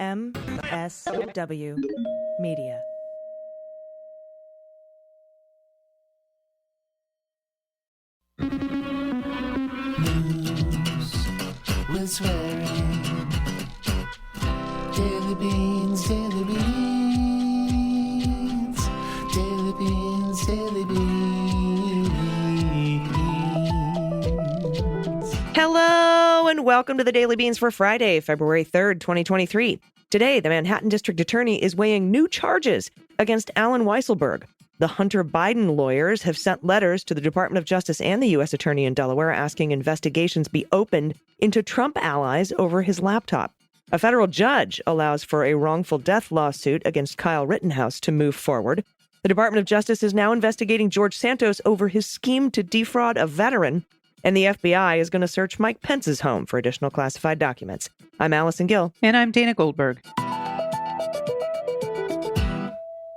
MSW Media. News with swearing. Daily beans, daily beans. Daily beans, daily beans. Hello and welcome to the Daily Beans for Friday, February 3rd, 2023. Today, the Manhattan District Attorney is weighing new charges against Allen Weisselberg. The Hunter Biden lawyers have sent letters to the Department of Justice and the U.S. Attorney in Delaware asking investigations be opened into Trump allies over his laptop. A federal judge allows for a wrongful death lawsuit against Kyle Rittenhouse to move forward. The Department of Justice is now investigating George Santos over his scheme to defraud a veteran. And the FBI is going to search Mike Pence's home for additional classified documents. I'm Allison Gill. And I'm Dana Goldberg.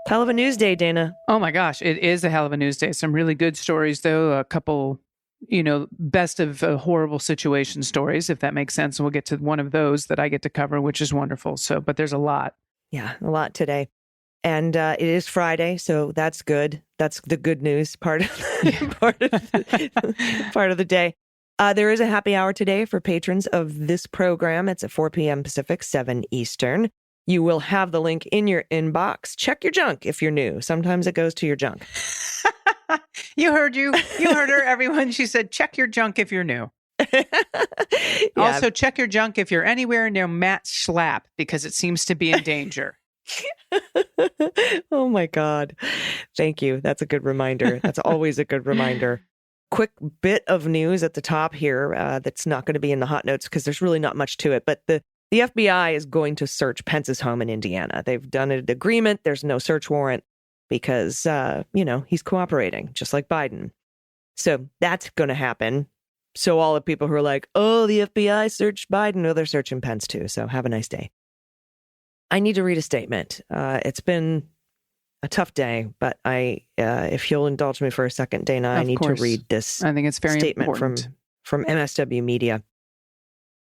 Hell of a news day, Dana. Oh my gosh, it is a hell of a news day. Some really good stories, though. A couple, best of horrible situation stories, if that makes sense. And we'll get to one of those that I get to cover, which is wonderful. But there's a lot. Yeah, a lot today. And it is Friday, so that's good. That's the good news part of the day. There is a happy hour today for patrons of this program. It's at 4 p.m. Pacific, 7 Eastern. You will have the link in your inbox. Check your junk if you're new. Sometimes it goes to your junk. You heard her, everyone. She said, check your junk if you're new. Yeah. Also, check your junk if you're anywhere near Matt Schlapp, because it seems to be in danger. Oh my God. Thank you. That's a good reminder. That's always a good reminder. Quick bit of news at the top here that's not going to be in the hot notes because there's really not much to it. But the FBI is going to search Pence's home in Indiana. They've done an agreement. There's no search warrant because, he's cooperating, just like Biden. So that's going to happen. So all the people who are like, oh, the FBI searched Biden, no, they're searching Pence too. So have a nice day. I need to read a statement. It's been a tough day, but if you'll indulge me for a second, Dana, I need to read this I think it's very statement important. from MSW Media.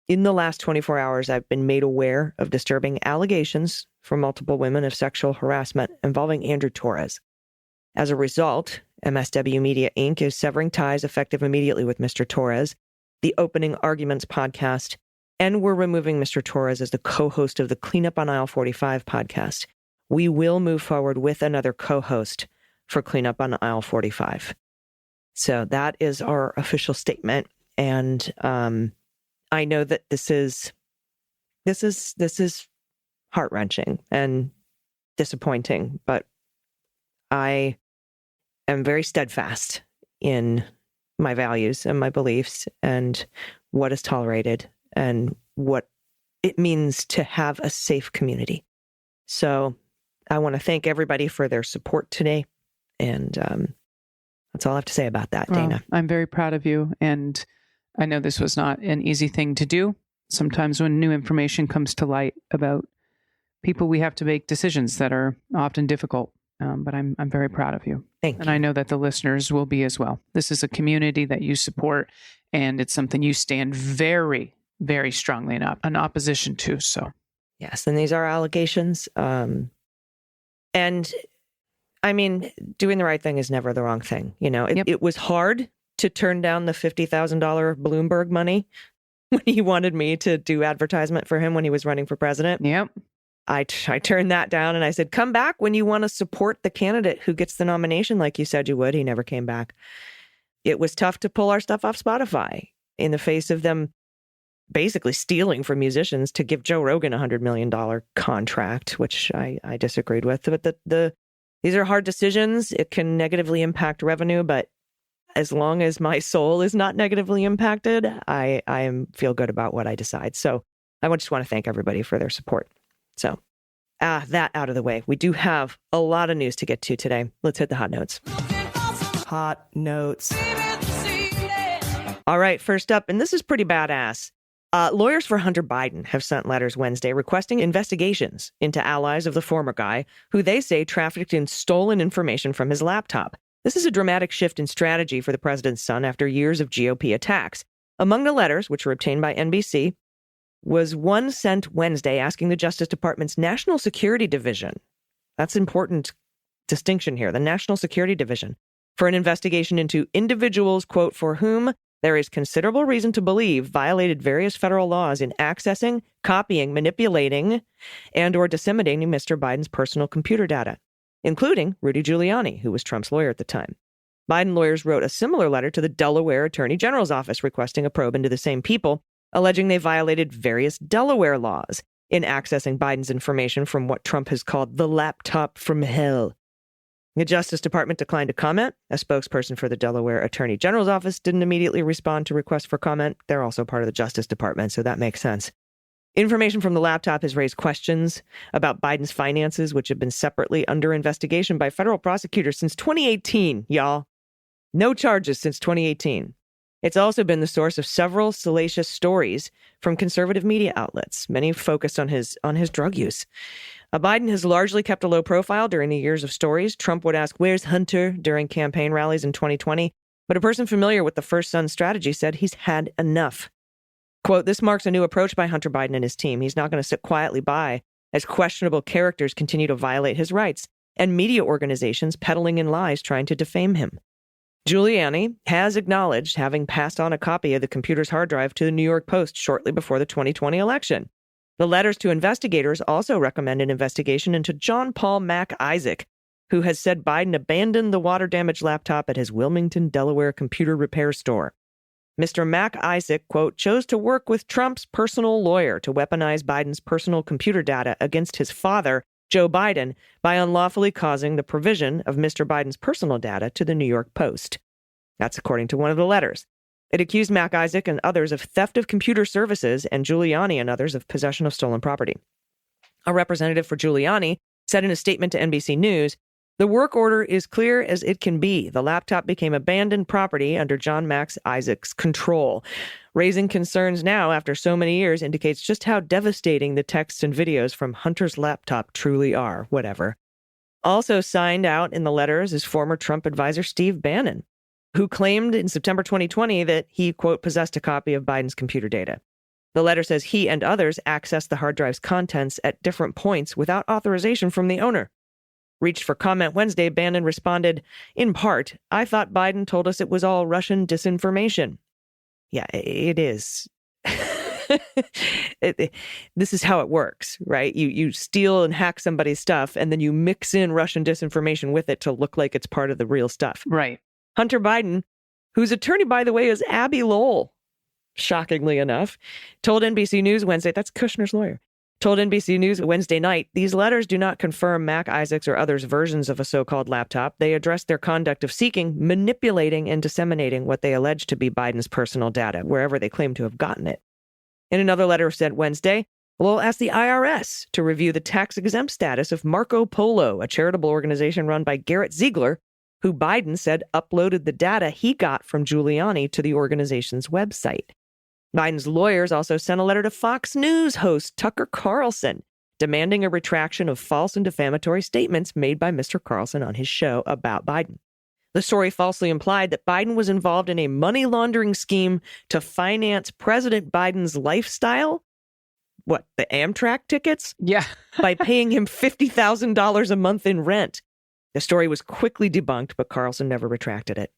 In the last 24 hours, I've been made aware of disturbing allegations from multiple women of sexual harassment involving Andrew Torres. As a result, MSW Media, Inc. is severing ties effective immediately with Mr. Torres, the Opening Arguments podcast, and we're removing Mr. Torres as the co-host of the Cleanup on Aisle 45 podcast. We will move forward with another co-host for Cleanup on Aisle 45. So that is our official statement. And I know that this is heart-wrenching and disappointing, but I am very steadfast in my values and my beliefs and what is tolerated and what it means to have a safe community. So I want to thank everybody for their support today. And that's all I have to say about that, Dana. Well, I'm very proud of you. And I know this was not an easy thing to do. Sometimes when new information comes to light about people, we have to make decisions that are often difficult. But I'm very proud of you. Thank you. And I know that the listeners will be as well. This is a community that you support, and it's something you stand very, very strongly in opposition to. So, yes, and these are allegations. And I mean, doing the right thing is never the wrong thing. It was hard to turn down the $50,000 Bloomberg money when he wanted me to do advertisement for him when he was running for president. Yep. I turned that down and I said, come back when you want to support the candidate who gets the nomination like you said you would. He never came back. It was tough to pull our stuff off Spotify in the face of them basically stealing from musicians to give Joe Rogan a $100 million contract, which I disagreed with. But these are hard decisions. It can negatively impact revenue, but as long as my soul is not negatively impacted, I feel good about what I decide. So I just want to thank everybody for their support. So that out of the way. We do have a lot of news to get to today. Let's hit the hot notes. Hot notes. All right, first up, and this is pretty badass. Lawyers for Hunter Biden have sent letters Wednesday requesting investigations into allies of the former guy who they say trafficked in stolen information from his laptop. This is a dramatic shift in strategy for the president's son after years of GOP attacks. Among the letters, which were obtained by NBC, was one sent Wednesday asking the Justice Department's National Security Division, that's important distinction here, the National Security Division, for an investigation into individuals, quote, for whom there is considerable reason to believe violated various federal laws in accessing, copying, manipulating, and or disseminating Mr. Biden's personal computer data, including Rudy Giuliani, who was Trump's lawyer at the time. Biden lawyers wrote a similar letter to the Delaware Attorney General's office requesting a probe into the same people, alleging they violated various Delaware laws in accessing Biden's information from what Trump has called the laptop from hell. The Justice Department declined to comment. A spokesperson for the Delaware Attorney General's office didn't immediately respond to requests for comment. They're also part of the Justice Department, so that makes sense. Information from the laptop has raised questions about Biden's finances, which have been separately under investigation by federal prosecutors since 2018, y'all. No charges since 2018. It's also been the source of several salacious stories from conservative media outlets, many focused on his drug use. Biden has largely kept a low profile during the years of stories. Trump would ask, "Where's Hunter?" during campaign rallies in 2020. But a person familiar with the First Son strategy said he's had enough. Quote, "This marks a new approach by Hunter Biden and his team. He's not going to sit quietly by as questionable characters continue to violate his rights and media organizations peddling in lies trying to defame him." Giuliani has acknowledged having passed on a copy of the computer's hard drive to the New York Post shortly before the 2020 election. The letters to investigators also recommend an investigation into John Paul Mac Isaac, who has said Biden abandoned the water-damaged laptop at his Wilmington, Delaware computer repair store. Mr. Mac Isaac, quote, chose to work with Trump's personal lawyer to weaponize Biden's personal computer data against his father, Joe Biden, by unlawfully causing the provision of Mr. Biden's personal data to the New York Post. That's according to one of the letters. It accused Mac Isaac and others of theft of computer services and Giuliani and others of possession of stolen property. A representative for Giuliani said in a statement to NBC News, "The work order is clear as it can be. The laptop became abandoned property under John Mac Isaac's control. Raising concerns now after so many years indicates just how devastating the texts and videos from Hunter's laptop truly are." Whatever. Also signed out in the letters is former Trump advisor Steve Bannon, who claimed in September 2020 that he, quote, possessed a copy of Biden's computer data. The letter says he and others accessed the hard drive's contents at different points without authorization from the owner. Reached for comment Wednesday, Bannon responded, in part, "I thought Biden told us it was all Russian disinformation." Yeah, it is. This is how it works, right? You steal and hack somebody's stuff, and then you mix in Russian disinformation with it to look like it's part of the real stuff. Right. Hunter Biden, whose attorney, by the way, is Abby Lowell, shockingly enough, told NBC News Wednesday, that's Kushner's lawyer, told NBC News Wednesday night, "These letters do not confirm Mac Isaac's or others' versions of a so-called laptop. They address their conduct of seeking, manipulating, and disseminating what they allege to be Biden's personal data, wherever they claim to have gotten it." In another letter sent Wednesday, Lowell asked the IRS to review the tax-exempt status of Marco Polo, a charitable organization run by Garrett Ziegler, who Biden said uploaded the data he got from Giuliani to the organization's website. Biden's lawyers also sent a letter to Fox News host Tucker Carlson, demanding a retraction of false and defamatory statements made by Mr. Carlson on his show about Biden. The story falsely implied that Biden was involved in a money laundering scheme to finance President Biden's lifestyle. What, the Amtrak tickets? Yeah. By paying him $50,000 a month in rent. The story was quickly debunked, but Carlson never retracted it.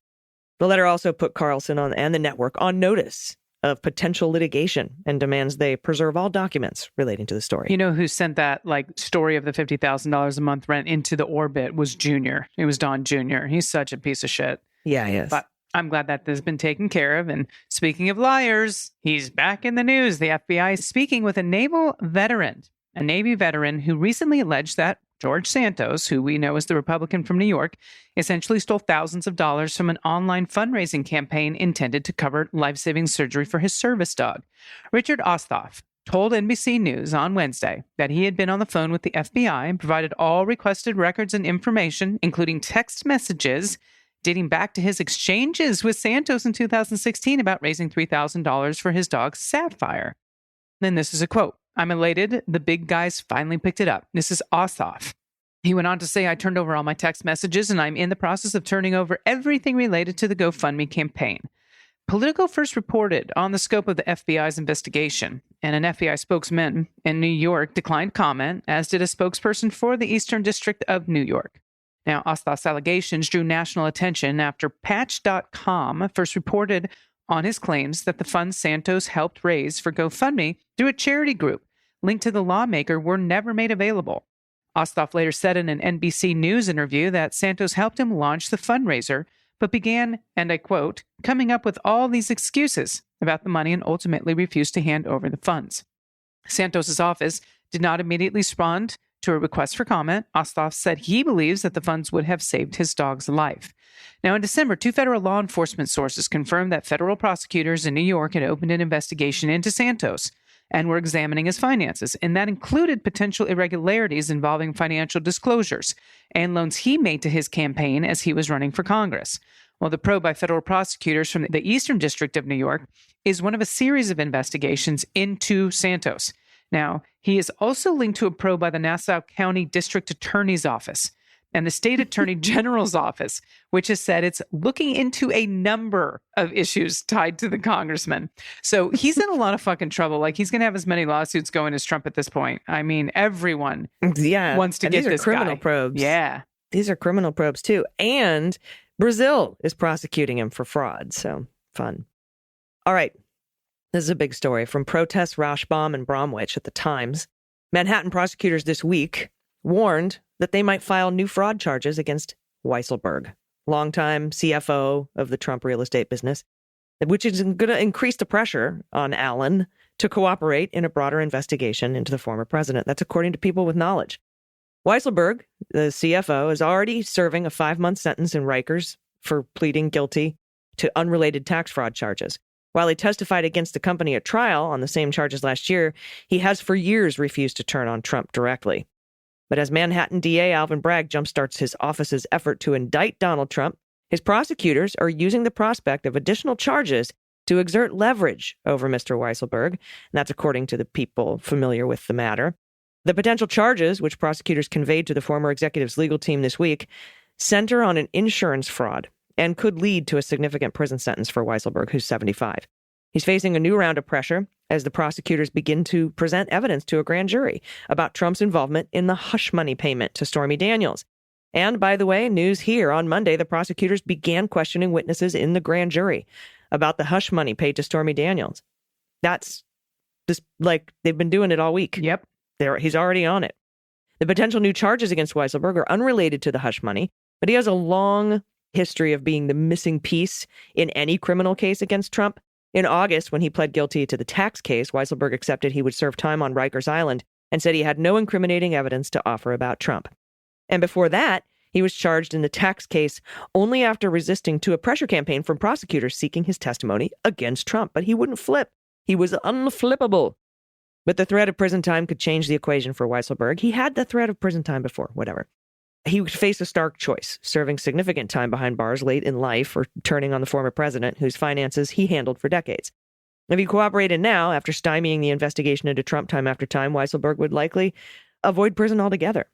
The letter also put Carlson and the network on notice of potential litigation and demands they preserve all documents relating to the story. You know who sent that story of the $50,000 a month rent into the orbit was Junior. It was Don Jr. He's such a piece of shit. Yeah, he is. But I'm glad that this has been taken care of. And speaking of liars, he's back in the news. The FBI is speaking with a naval veteran, a Navy veteran who recently alleged that George Santos, who we know is the Republican from New York, essentially stole thousands of dollars from an online fundraising campaign intended to cover life-saving surgery for his service dog. Richard Osthoff told NBC News on Wednesday that he had been on the phone with the FBI and provided all requested records and information, including text messages dating back to his exchanges with Santos in 2016 about raising $3,000 for his dog, Sapphire. Then this is a quote. "I'm elated. The big guys finally picked it up." This is Ossoff. He went on to say, "I turned over all my text messages and I'm in the process of turning over everything related to the GoFundMe campaign. Politico first reported on the scope of the FBI's investigation, and an FBI spokesman in New York declined comment, as did a spokesperson for the Eastern District of New York. Now, Ossoff's allegations drew national attention after Patch.com first reported on his claims that the funds Santos helped raise for GoFundMe through a charity group linked to the lawmaker were never made available. Ossoff later said in an NBC News interview that Santos helped him launch the fundraiser, but began, and I quote, coming up with all these excuses about the money and ultimately refused to hand over the funds. Santos's office did not immediately respond to a request for comment. Ossoff said he believes that the funds would have saved his dog's life. Now, in December, 2 federal law enforcement sources confirmed that federal prosecutors in New York had opened an investigation into Santos and were examining his finances, and that included potential irregularities involving financial disclosures and loans he made to his campaign as he was running for Congress. Well, the probe by federal prosecutors from the Eastern District of New York is one of a series of investigations into Santos. Now, he is also linked to a probe by the Nassau County District Attorney's Office and the State Attorney General's Office, which has said it's looking into a number of issues tied to the congressman. So he's in a lot of fucking trouble. Like, he's going to have as many lawsuits going as Trump at this point. I mean, everyone wants to get these are this criminal guy. probes. Yeah. These are criminal probes, too. And Brazil is prosecuting him for fraud. So fun. All right. This is a big story. From protests, Rauschbaum and Bromwich at the Times, Manhattan prosecutors this week warned that they might file new fraud charges against Weisselberg, longtime CFO of the Trump real estate business, which is going to increase the pressure on Allen to cooperate in a broader investigation into the former president. That's according to people with knowledge. Weisselberg, the CFO, is already serving a 5-month sentence in Rikers for pleading guilty to unrelated tax fraud charges. While he testified against the company at trial on the same charges last year, he has for years refused to turn on Trump directly. But as Manhattan DA Alvin Bragg jumpstarts his office's effort to indict Donald Trump, his prosecutors are using the prospect of additional charges to exert leverage over Mr. Weisselberg, and that's according to the people familiar with the matter. The potential charges, which prosecutors conveyed to the former executive's legal team this week, center on an insurance fraud and could lead to a significant prison sentence for Weisselberg, who's 75. He's facing a new round of pressure as the prosecutors begin to present evidence to a grand jury about Trump's involvement in the hush money payment to Stormy Daniels. And by the way, news here on Monday, the prosecutors began questioning witnesses in the grand jury about the hush money paid to Stormy Daniels. That's just like they've been doing it all week. Yep. He's already on it. The potential new charges against Weisselberg are unrelated to the hush money, but he has a long history of being the missing piece in any criminal case against Trump. In August, when he pled guilty to the tax case, Weisselberg accepted he would serve time on Rikers Island and said he had no incriminating evidence to offer about Trump. And before that, he was charged in the tax case only after resisting to a pressure campaign from prosecutors seeking his testimony against Trump. But he wouldn't flip. He was unflippable. But the threat of prison time could change the equation for Weisselberg. He had the threat of prison time before, whatever. He would face a stark choice, serving significant time behind bars late in life or turning on the former president whose finances he handled for decades. If he cooperated now, after stymieing the investigation into Trump time after time, Weisselberg would likely avoid prison altogether.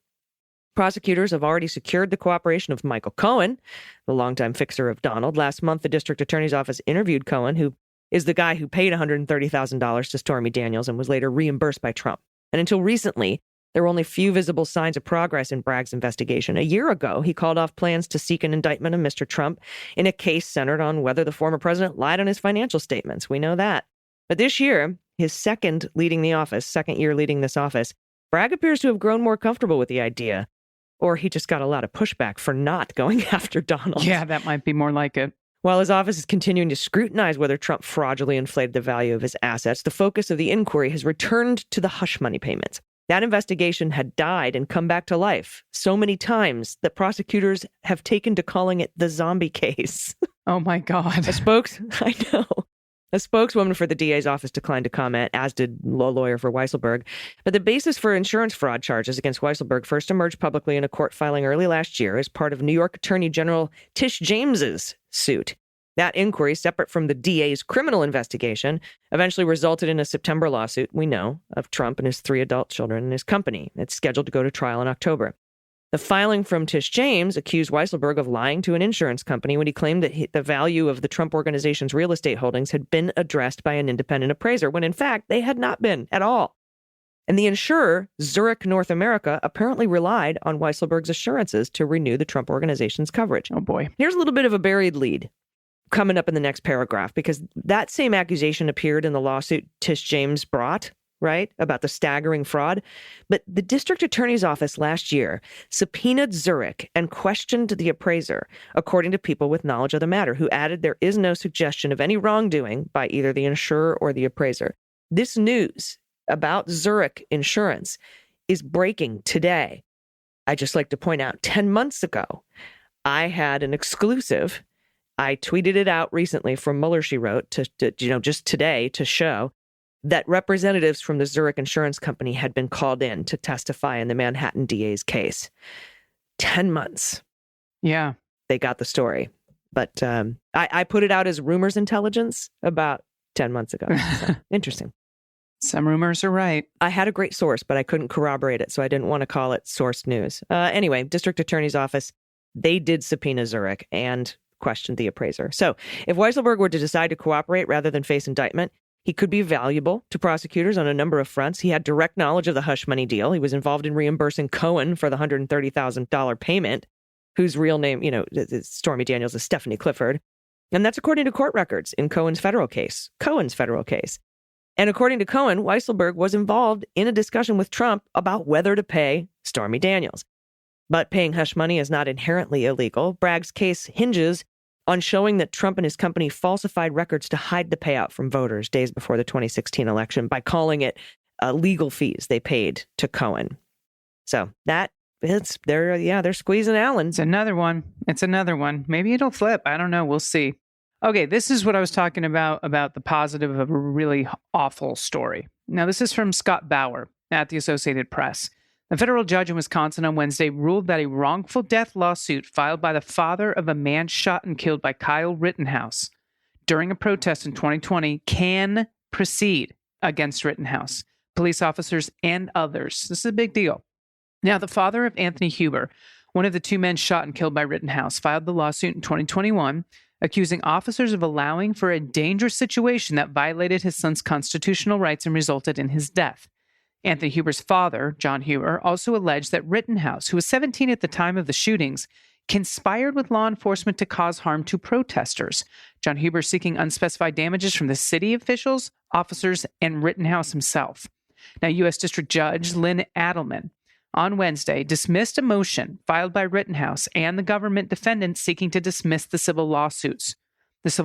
Prosecutors have already secured the cooperation of Michael Cohen, the longtime fixer of Donald. Last month, the district attorney's office interviewed Cohen, who is the guy who paid $130,000 to Stormy Daniels and was later reimbursed by Trump. And until recently, there were only few visible signs of progress in Bragg's investigation. A year ago, he called off plans to seek an indictment of Mr. Trump in a case centered on whether the former president lied on his financial statements. We know that. But this year, his second year leading this office, Bragg appears to have grown more comfortable with the idea. Or he just got a lot of pushback for not going after Donald. Yeah, that might be more like it. While his office is continuing to scrutinize whether Trump fraudulently inflated the value of his assets, the focus of the inquiry has returned to the hush money payments. That investigation had died and come back to life so many times that prosecutors have taken to calling it the zombie case. Oh, my God. I know. A spokeswoman for the DA's office declined to comment, as did a lawyer for Weisselberg. But the basis for insurance fraud charges against Weisselberg first emerged publicly in a court filing early last year as part of New York Attorney General Tish James's suit. That inquiry, separate from the DA's criminal investigation, eventually resulted in a September lawsuit, we know, of Trump and his 3 adult children and his company. It's scheduled to go to trial in October. The filing from Tish James accused Weisselberg of lying to an insurance company when he claimed that the value of the Trump Organization's real estate holdings had been addressed by an independent appraiser, when in fact they had not been at all. And the insurer, Zurich North America, apparently relied on Weisselberg's assurances to renew the Trump Organization's coverage. Oh, boy. Here's a little bit of a buried lead coming up in the next paragraph, because that same accusation appeared in the lawsuit Tish James brought, right, about the staggering fraud. But the district attorney's office last year subpoenaed Zurich and questioned the appraiser, according to people with knowledge of the matter, who added there is no suggestion of any wrongdoing by either the insurer or the appraiser. This news about Zurich Insurance is breaking today. I just like to point out 10 months ago, I had an exclusive. I tweeted it out recently from Mueller, she wrote, to just today to show that representatives from the Zurich Insurance Company had been called in to testify in the Manhattan DA's case. 10 months. Yeah. They got the story. But I put it out as rumors intelligence about 10 months ago. So, interesting. Some rumors are right. I had a great source, but I couldn't corroborate it, so I didn't want to call it sourced news. Anyway, district attorney's office, they did subpoena Zurich and questioned the appraiser. So if Weisselberg were to decide to cooperate rather than face indictment, he could be valuable to prosecutors on a number of fronts. He had direct knowledge of the hush money deal. He was involved in reimbursing Cohen for the $130,000 payment, whose real name, Stormy Daniels, is Stephanie Clifford. And that's according to court records in Cohen's federal case. And according to Cohen, Weisselberg was involved in a discussion with Trump about whether to pay Stormy Daniels. But paying hush money is not inherently illegal. Bragg's case hinges on showing that Trump and his company falsified records to hide the payout from voters days before the 2016 election by calling it legal fees they paid to Cohen. So they're squeezing Allen. It's another one. Maybe it'll flip. I don't know. We'll see. Okay, this is what I was talking about the positive of a really awful story. Now, this is from Scott Bauer at the Associated Press. A federal judge in Wisconsin on Wednesday ruled that a wrongful death lawsuit filed by the father of a man shot and killed by Kyle Rittenhouse during a protest in 2020 can proceed against Rittenhouse, police officers, and others. This is a big deal. Now, the father of Anthony Huber, one of the two men shot and killed by Rittenhouse, filed the lawsuit in 2021, accusing officers of allowing for a dangerous situation that violated his son's constitutional rights and resulted in his death. Anthony Huber's father, John Huber, also alleged that Rittenhouse, who was 17 at the time of the shootings, conspired with law enforcement to cause harm to protesters. John Huber seeking unspecified damages from the city officials, officers, and Rittenhouse himself. Now, U.S. District Judge Lynn Adelman on Wednesday dismissed a motion filed by Rittenhouse and the government defendants seeking to dismiss the civil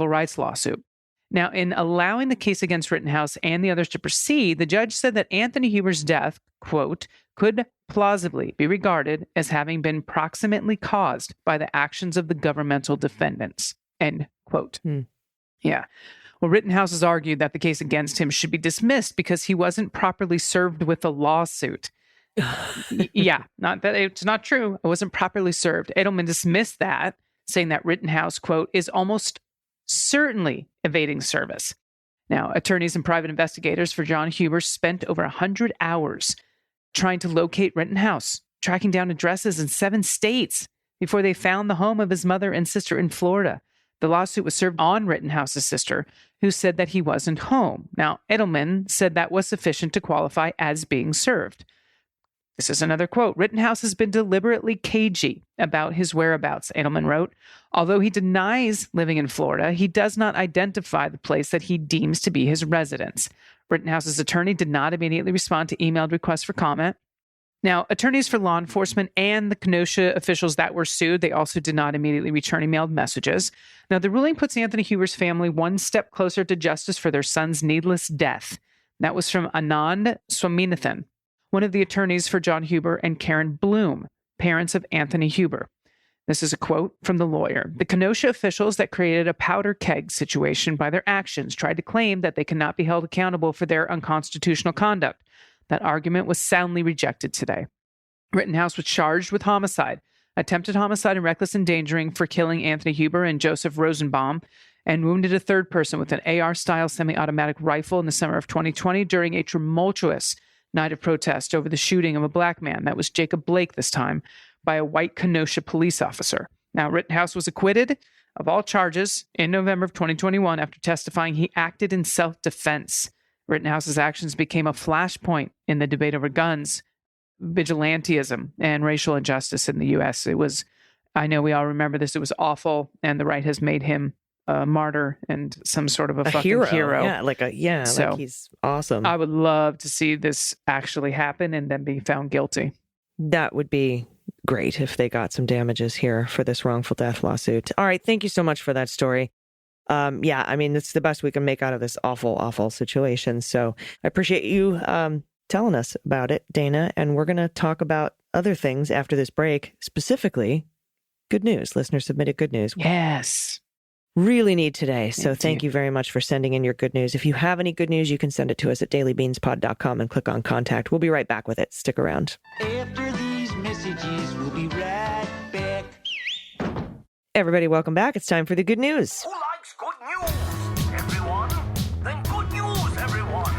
rights lawsuit. Now, in allowing the case against Rittenhouse and the others to proceed, the judge said that Anthony Huber's death, quote, could plausibly be regarded as having been proximately caused by the actions of the governmental defendants, end quote. Yeah. Well, Rittenhouse has argued that the case against him should be dismissed because he wasn't properly served with a lawsuit. Yeah, not that it's not true. It wasn't properly served. Edelman dismissed that, saying that Rittenhouse, quote, is almost certainly evading service. Now, attorneys and private investigators for John Huber spent over 100 hours trying to locate Rittenhouse, tracking down addresses in 7 states before they found the home of his mother and sister in Florida. The lawsuit was served on Rittenhouse's sister, who said that he wasn't home. Now, Edelman said that was sufficient to qualify as being served. This is another quote. Rittenhouse has been deliberately cagey about his whereabouts, Edelman wrote. Although he denies living in Florida, he does not identify the place that he deems to be his residence. Rittenhouse's attorney did not immediately respond to emailed requests for comment. Now, attorneys for law enforcement and the Kenosha officials that were sued, they also did not immediately return emailed messages. Now, the ruling puts Anthony Huber's family one step closer to justice for their son's needless death. That was from Anand Swaminathan, one of the attorneys for John Huber, and Karen Bloom, parents of Anthony Huber. This is a quote from the lawyer. The Kenosha officials that created a powder keg situation by their actions tried to claim that they cannot be held accountable for their unconstitutional conduct. That argument was soundly rejected today. Rittenhouse was charged with homicide, attempted homicide and reckless endangering for killing Anthony Huber and Joseph Rosenbaum, and wounded a third person with an AR-style semi-automatic rifle in the summer of 2020 during a tumultuous night of protest over the shooting of a black man. That was Jacob Blake this time. by a white Kenosha police officer. Now, Rittenhouse was acquitted of all charges in November of 2021 after testifying he acted in self-defense. Rittenhouse's actions became a flashpoint in the debate over guns, vigilantism, and racial injustice in the U.S. It was, I know we all remember this, it was awful, and the right has made him a martyr and some sort of a fucking hero. Yeah, like he's awesome. I would love to see this actually happen and then be found guilty. That would be great if they got some damages here for this wrongful death lawsuit. All right, thank you so much for that story. Yeah, I mean, it's the best we can make out of this awful, awful situation. So I appreciate you telling us about it, Dana. And we're going to talk about other things after this break, specifically good news. Listener submitted good news. Yes. Really need today. So thank you very much for sending in your good news. If you have any good news, you can send it to us at dailybeanspod.com and click on contact. We'll be right back with it. Stick around. After these messages, we'll be right back. Everybody, welcome back. It's time for the good news. Who likes good news? Everyone? Then good news, everyone.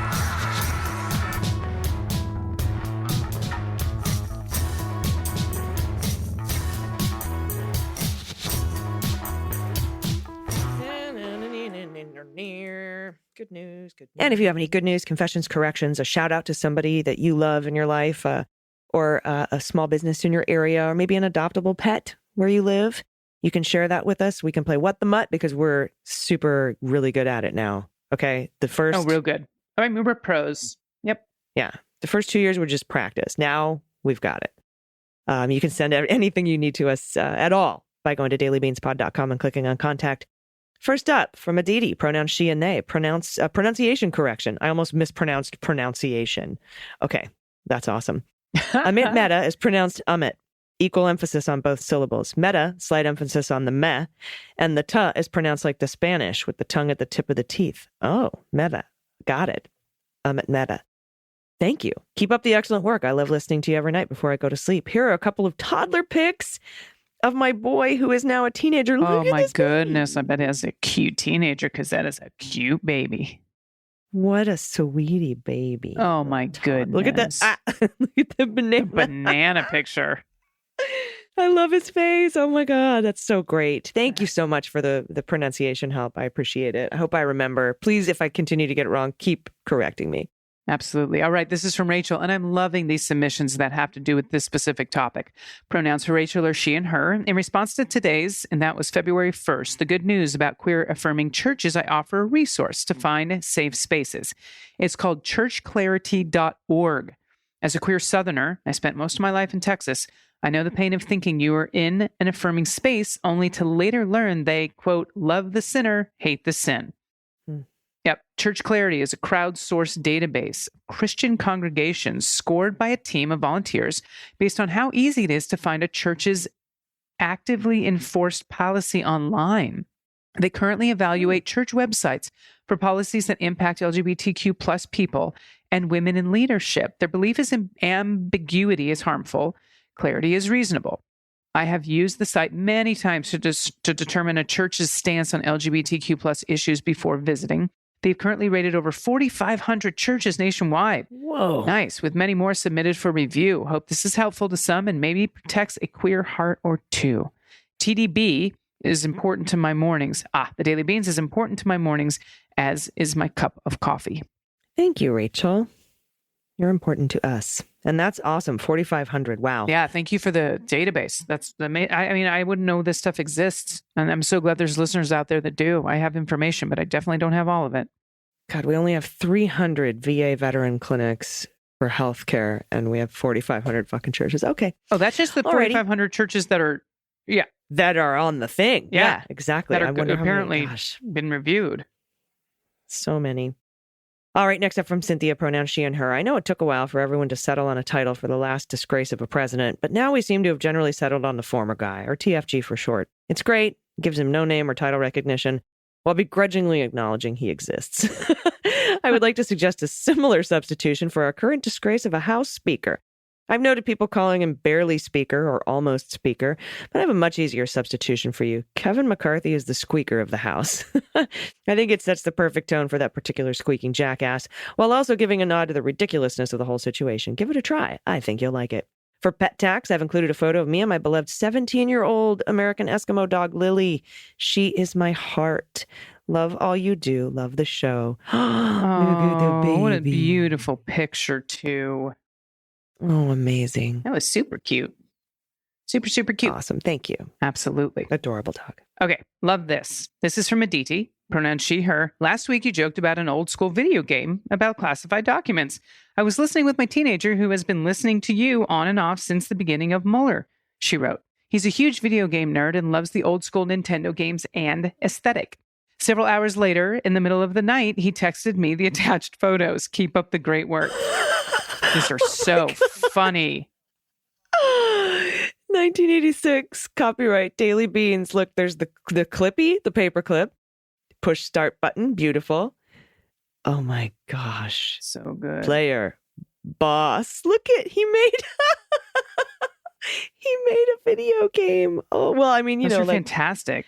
Good news, good news. And if you have any good news, confessions, corrections, a shout out to somebody that you love in your life, or a small business in your area, or maybe an adoptable pet where you live, you can share that with us. We can play What the Mutt because we're really good at it now. Okay. Real good. I mean, we're pros. Yep. Yeah. The first 2 years were just practice. Now we've got it. You can send anything you need to us at all by going to dailybeanspod.com and clicking on contact. First up, from Aditi, pronouns she and they. Pronunciation correction. I almost mispronounced pronunciation. Okay, that's awesome. Amit Mehta is pronounced Amit. Equal emphasis on both syllables. Meta, slight emphasis on the meh. And the ta is pronounced like the Spanish, with the tongue at the tip of the teeth. Oh, Meta. Got it. Amit Mehta. Thank you. Keep up the excellent work. I love listening to you every night before I go to sleep. Here are a couple of toddler pics of my boy who is now a teenager. Oh my goodness. I bet he has a cute teenager because that is a cute baby. What a sweetie baby. Oh my goodness. Look at that. Look at the banana. The banana picture. I love his face. Oh my God. That's so great. Thank you so much for the pronunciation help. I appreciate it. I hope I remember. Please, if I continue to get it wrong, keep correcting me. Absolutely. All right. This is from Rachel, and I'm loving these submissions that have to do with this specific topic. Pronouns for Rachel are she and her. In response to today's, and that was February 1st, the good news about queer affirming churches, I offer a resource to find safe spaces. It's called churchclarity.org. As a queer Southerner, I spent most of my life in Texas. I know the pain of thinking you are in an affirming space only to later learn they, quote, love the sinner, hate the sin. Yep. Church Clarity is a crowdsourced database of Christian congregations scored by a team of volunteers based on how easy it is to find a church's actively enforced policy online. They currently evaluate church websites for policies that impact LGBTQ plus people and women in leadership. Their belief is ambiguity is harmful, clarity is reasonable. I have used the site many times to determine a church's stance on LGBTQ plus issues before visiting. They've currently rated over 4,500 churches nationwide. Whoa. Nice, with many more submitted for review. Hope this is helpful to some and maybe protects a queer heart or two. TDB is important to my mornings. The Daily Beans is important to my mornings, as is my cup of coffee. Thank you, Rachel. You're important to us. And that's awesome. 4,500. Wow. Yeah, thank you for the database. That's amazing. I mean, I wouldn't know this stuff exists. And I'm so glad there's listeners out there that do. I have information, but I definitely don't have all of it. God, we only have 300 VA veteran clinics for healthcare, and we have 4,500 fucking churches. Okay. Oh, that's just the 4,500 churches that are, that are on the thing. Yeah, exactly. That are I wonder apparently how many, been reviewed. So many. All right, next up from Cynthia, pronouns she and her. I know it took a while for everyone to settle on a title for the last disgrace of a president, but now we seem to have generally settled on the former guy, or TFG for short. It's great. It gives him no name or title recognition, while begrudgingly acknowledging he exists. I would like to suggest a similar substitution for our current disgrace of a House Speaker. I've noted people calling him barely Speaker or almost Speaker, but I have a much easier substitution for you. Kevin McCarthy is the Squeaker of the House. I think it sets the perfect tone for that particular squeaking jackass, while also giving a nod to the ridiculousness of the whole situation. Give it a try. I think you'll like it. For pet tax, I've included a photo of me and my beloved 17-year-old American Eskimo dog, Lily. She is my heart. Love all you do. Love the show. Look at the baby. What a beautiful picture, too. Oh, amazing. That was super cute. Super, super cute. Awesome. Thank you. Absolutely. Adorable dog. Okay, love this. This is from Aditi, pronounced she, her. Last week, you joked about an old school video game about classified documents. I was listening with my teenager who has been listening to you on and off since the beginning of Mueller, she wrote. He's a huge video game nerd and loves the old school Nintendo games and aesthetic. Several hours later, in the middle of the night, he texted me the attached photos. Keep up the great work. These are so funny. 1986, copyright Daily Beans. Look, there's the clippy, the paper clip. Push start button. Beautiful. Oh my gosh. So good. Player. Boss. Look at, he made a video game. Oh, well, I mean, Those know, are like, fantastic.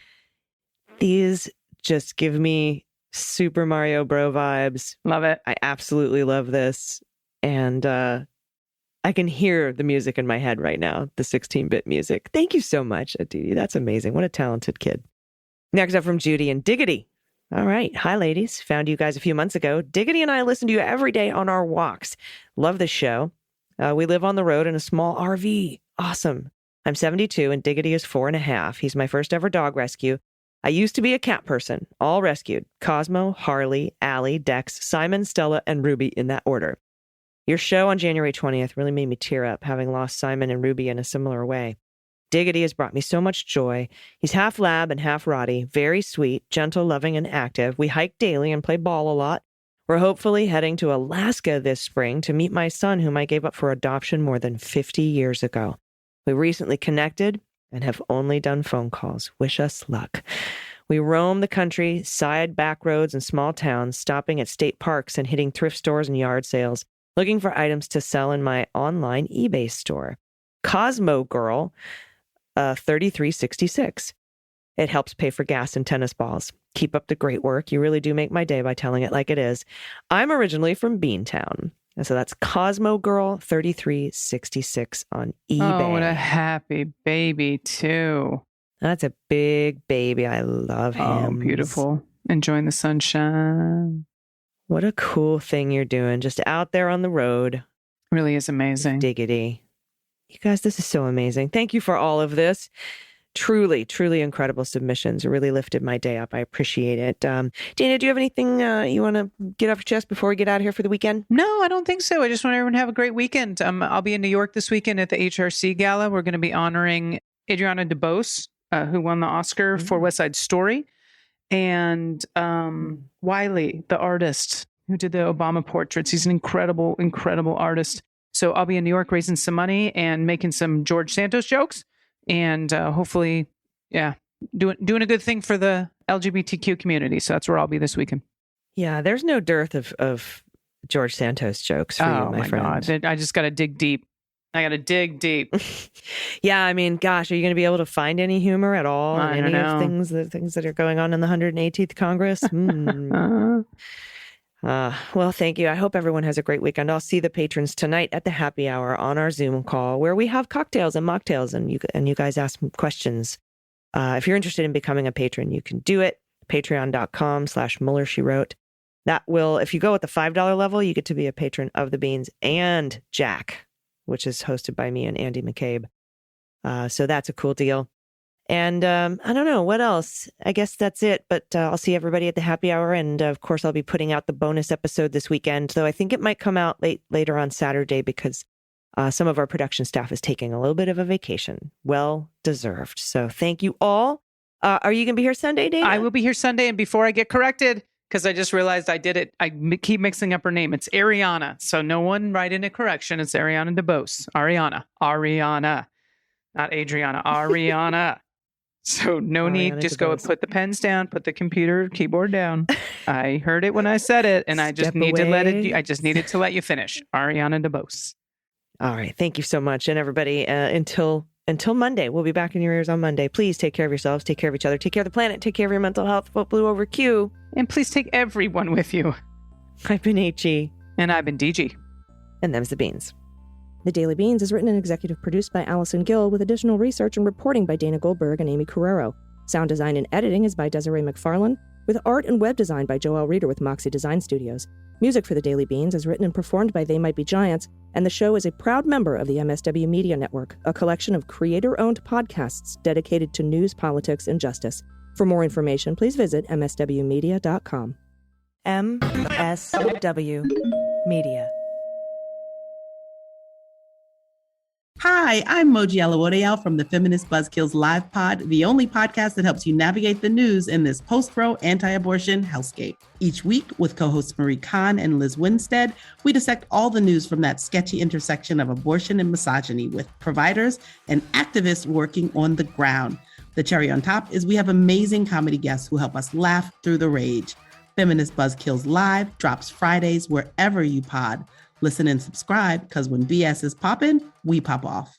these just give me Super Mario Bro vibes. Love it. I absolutely love this. And I can hear the music in my head right now, the 16-bit music. Thank you so much, Aditi. That's amazing. What a talented kid. Next up from Judy and Diggity. All right. Hi, ladies. Found you guys a few months ago. Diggity and I listen to you every day on our walks. Love the show. We live on the road in a small RV. Awesome. I'm 72 and Diggity is 4.5. He's my first ever dog rescue. I used to be a cat person, all rescued. Cosmo, Harley, Allie, Dex, Simon, Stella, and Ruby in that order. Your show on January 20th really made me tear up, having lost Simon and Ruby in a similar way. Diggity has brought me so much joy. He's half lab and half Roddy, very sweet, gentle, loving, and active. We hike daily and play ball a lot. We're hopefully heading to Alaska this spring to meet my son, whom I gave up for adoption more than 50 years ago. We recently connected and have only done phone calls. Wish us luck. We roam the country, side back roads and small towns, stopping at state parks and hitting thrift stores and yard sales, looking for items to sell in my online eBay store. Cosmo Girl, 3366. It helps pay for gas and tennis balls. Keep up the great work. You really do make my day by telling it like it is. I'm originally from Beantown. And so that's Cosmo Girl 3366 on eBay. Oh, what a happy baby, too. That's a big baby. I love him. Oh, beautiful. Enjoying the sunshine. What a cool thing you're doing. Just out there on the road. Really is amazing. Diggity. You guys, this is so amazing. Thank you for all of this. Truly, truly incredible submissions. It really lifted my day up. I appreciate it. Dana, do you have anything you want to get off your chest before we get out of here for the weekend? No, I don't think so. I just want everyone to have a great weekend. I'll be in New York this weekend at the HRC Gala. We're going to be honoring Adriana DeBose, who won the Oscar for West Side Story, and Wiley, the artist who did the Obama portraits. He's an incredible, incredible artist. So I'll be in New York raising some money and making some George Santos jokes. And hopefully, doing a good thing for the LGBTQ community. So that's where I'll be this weekend. Yeah, there's no dearth of George Santos jokes for you, my friend. God. I just got to dig deep. I got to dig deep. Yeah, I mean, gosh, are you going to be able to find any humor at all in any of the things that are going on in the 118th Congress? Well, thank you. I hope everyone has a great weekend. I'll see the patrons tonight at the happy hour on our Zoom call where we have cocktails and mocktails and you guys ask questions. If you're interested in becoming a patron, you can do it. Patreon.com/Mueller, she wrote. That will, if you go at the $5 level, you get to be a patron of the Beans and Jack, which is hosted by me and Andy McCabe. So that's a cool deal. And I don't know what else. I guess that's it. But I'll see everybody at the happy hour. And of course, I'll be putting out the bonus episode this weekend, though I think it might come out later on Saturday because some of our production staff is taking a little bit of a vacation. Well deserved. So thank you all. Are you going to be here Sunday, Dana? I will be here Sunday. And before I get corrected, because I just realized I did it, I keep mixing up her name. It's Ariana. So no one write in a correction. It's Ariana DeBose. Ariana. Not Adriana. Ariana. So no need, just go and put the pens down, put the keyboard down. I heard it when I said it, and I just need to needed to let you finish. Ariana DeBose. All right. Thank you so much. And everybody, until Monday, we'll be back in your ears on Monday. Please take care of yourselves, take care of each other, take care of the planet, take care of your mental health. Vote blue over Q. And please take everyone with you. I've been HE. And I've been DG. And them's the Beans. The Daily Beans is written and executive produced by Allison Gill with additional research and reporting by Dana Goldberg and Amy Carrero. Sound design and editing is by Desiree McFarlane, with art and web design by Joelle Reeder with Moxie Design Studios. Music for The Daily Beans is written and performed by They Might Be Giants, and the show is a proud member of the MSW Media Network, a collection of creator-owned podcasts dedicated to news, politics, and justice. For more information, please visit mswmedia.com. MSW Media. Hi, I'm Moji Alawodeyal from the Feminist Buzzkills Live Pod, the only podcast that helps you navigate the news in this post-Roe anti-abortion hellscape. Each week, with co-hosts Marie Kahn and Liz Winstead, we dissect all the news from that sketchy intersection of abortion and misogyny with providers and activists working on the ground. The cherry on top is we have amazing comedy guests who help us laugh through the rage. Feminist Buzzkills Live drops Fridays wherever you pod. Listen and subscribe, because when BS is poppin', we pop off.